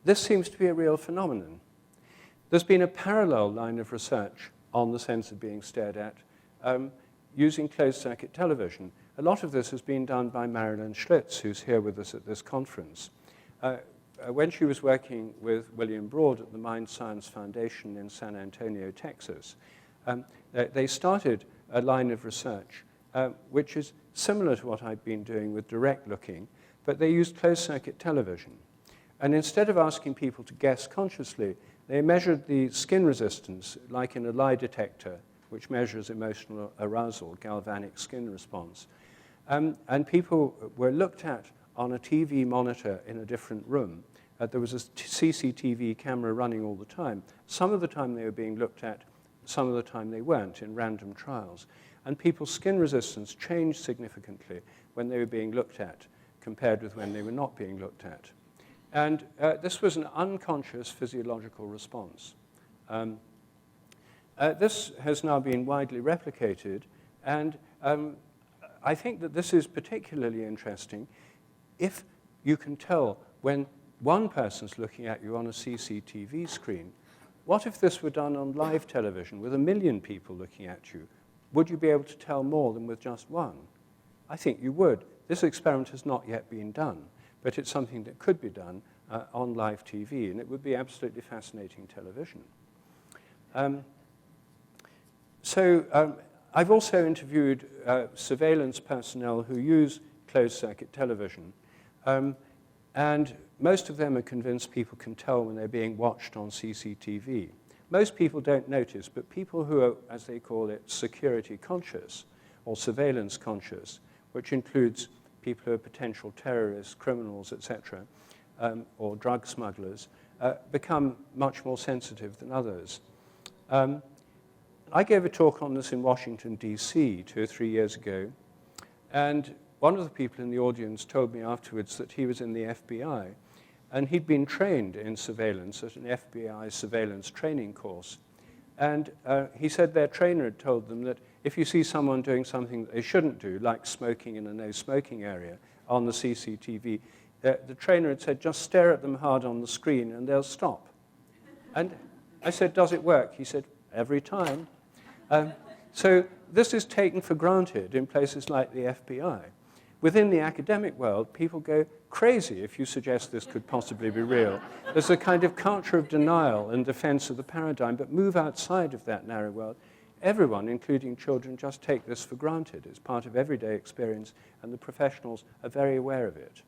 This seems to be a real phenomenon. There's been a parallel line of research on the sense of being stared at using closed-circuit television. A lot of this has been done by Marilyn Schlitz, who's here with us at this conference. When she was working with William Broad at the Mind Science Foundation in San Antonio, Texas, they started a line of research which is similar to what I've been doing with direct looking, but they used closed-circuit television. And instead of asking people to guess consciously, they measured the skin resistance, like in a lie detector, which measures emotional arousal, galvanic skin response. And people were looked at on a TV monitor in a different room. There was a CCTV camera running all the time. Some of the time they were being looked at, some of the time they weren't in random trials. And people's skin resistance changed significantly when they were being looked at compared with when they were not being looked at. And this was an unconscious physiological response. This has now been widely replicated, and I think that this is particularly interesting if you can tell when one person's looking at you on a CCTV screen. What if this were done on live television with 1 million people looking at you? Would you be able to tell more than with just one? I think you would. This experiment has not yet been done, but it's something that could be done on live TV, and it would be absolutely fascinating television. I've also interviewed surveillance personnel who use closed-circuit television, and most of them are convinced people can tell when they're being watched on CCTV. Most people don't notice, but people who are, as they call it, security conscious or surveillance conscious, which includes people who are potential terrorists, criminals, etc., or drug smugglers, become much more sensitive than others. I gave a talk on this in Washington, D.C. 2 or 3 years ago, and one of the people in the audience told me afterwards that he was in the FBI, and he'd been trained in surveillance at an FBI surveillance training course. And he said their trainer had told them that if you see someone doing something that they shouldn't do, like smoking in a no-smoking area on the CCTV, the trainer had said, just stare at them hard on the screen and they'll stop. And I said, does it work? He said, every time. So this is taken for granted in places like the FBI. Within the academic world, people go crazy if you suggest this could possibly be real. There's a kind of culture of denial and defense of the paradigm, but move outside of that narrow world. Everyone, including children, just take this for granted. It's part of everyday experience, and the professionals are very aware of it.